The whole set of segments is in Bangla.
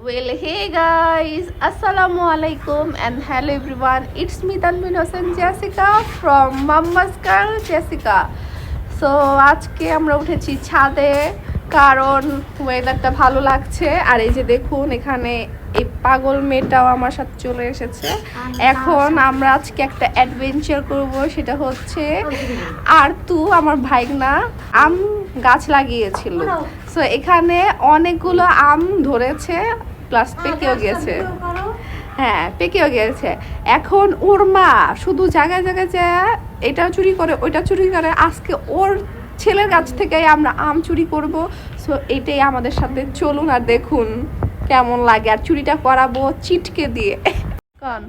Well, hey guys, Assalamu alaikum and hello everyone. It's me Tanveen Hossain Jessica from Mama's Girl Jessica. So আজকে আমরা উঠেছি ছাদে কারণ ওয়েদারটা ভালো লাগছে আর এই যে দেখুন এখানে এই পাগল মেয়েটাও আমার সাথে চলে এসেছে। এখন আমরা আজকে একটা অ্যাডভেঞ্চার করব, সেটা হচ্ছে আরতু আমার ভাইগনা আম গাছ লাগিয়েছিল। সো এখানে অনেকগুলো আম ধরেছে প্লাস পেকেও গেছে। হ্যাঁ, পেকেও গেছে। এখন ওর মা শুধু জায়গায় জায়গায় যায় এটা চুরি করে ওইটা চুরি করে। আজকে ওর ছেলের কাছ থেকে আমরা আম চুরি করব। সো এটাই আমাদের সাথে, চলুন আর দেখুন কেমন লাগে। আর চুরিটা করাবো চিটকে দিয়ে। কোন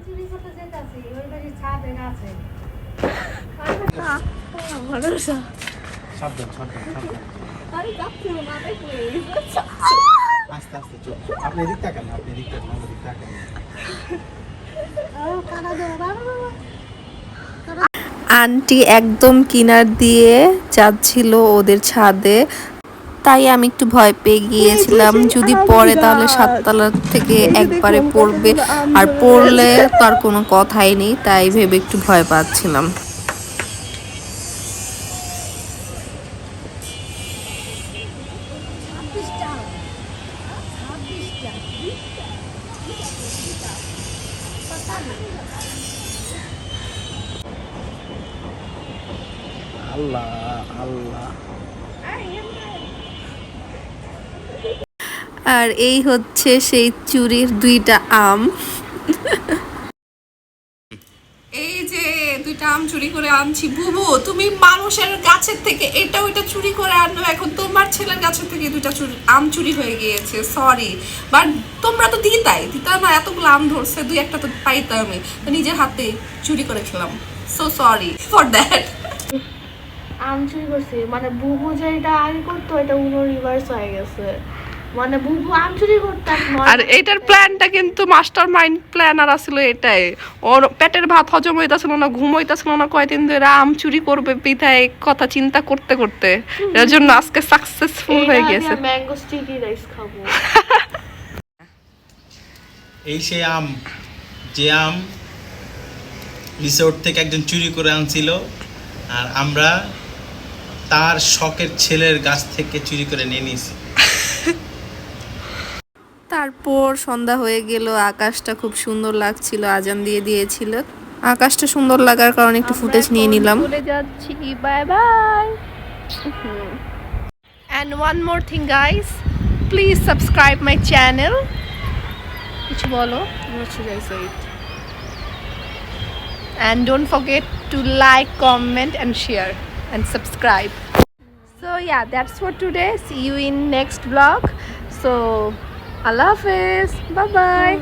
আস্তে আস্তে চল, আপনি এদিক তাকান, আপনি এদিক তাকান, এদিক তাকান। আন্টি একদম কিনার দিয়ে যাচ্ছিল ওদের ছাদে, তাই আমি একটু ভয় পেয়ে গিয়েছিলাম যদি পড়ে তাহলে 7 তলা থেকে একবারে পড়বে, আর পড়লে তার কোনো কথাই নেই, তাই ভেবে একটু ভয় পাচ্ছিলাম। আল্লাহ আল্লাহ। আর এই হচ্ছে সেই চুরির 2টা আম। এই যে 2টা আম চুরি করে আনছি। বুবু, তুমি মানুষের গাছের থেকে এটা ওইটা চুরি করে আনো, এখন তোমার ছেলের গাছের থেকে 2টা আম চুরি হয়ে গিয়েছে। সরি, বাট তোমরা তো দিতা না, এতগুলো আম ধরছে, 2-1টা তো পাইতাম। আমি তো নিজের হাতে চুরি করে খেলাম। So sorry for that. আম চুরি করছে মানে বুবু যেটা আগে করতো এটা উনো রিভার্স হয়ে গেছে। মানে বুবু আম চুরি করতে আর এটার প্ল্যানটা কিন্তু মাস্টার মাইন্ড প্ল্যানার আসলে এটাই। ওর পেটের ভাত হজম হইতাছিল না, ঘুম হইতাছিল না, কয়দিন ধরে আম চুরি করবে পিঠায় কথা চিন্তা করতে করতে, এর জন্য আজকে সাকসেসফুল হয়ে গেছে। ম্যাঙ্গো স্টিকি রাইস খাবো। এই সেই আম, যে আম রিসোর্ট থেকে একজন চুরি করে আনছিল, আর আমরা তার শখের ছেলের গাছ থেকে চুরি করে নিয়ে নিয়েছি। তারপর সন্ধ্যা হয়ে গেল, আকাশটা খুব সুন্দর লাগছিল, আজান দিয়ে দিয়েছিল। আকাশটা সুন্দর লাগার কারণে একটু ফুটেজ নিয়ে নিলাম। চলে যাচ্ছি, bye bye. And one more thing guys, please subscribe my channel. কিছু বলো? What should I say? And don't forget to like, comment and share and subscribe. So yeah, that's for today. See you in next vlog. So Allah Hafiz, bye bye.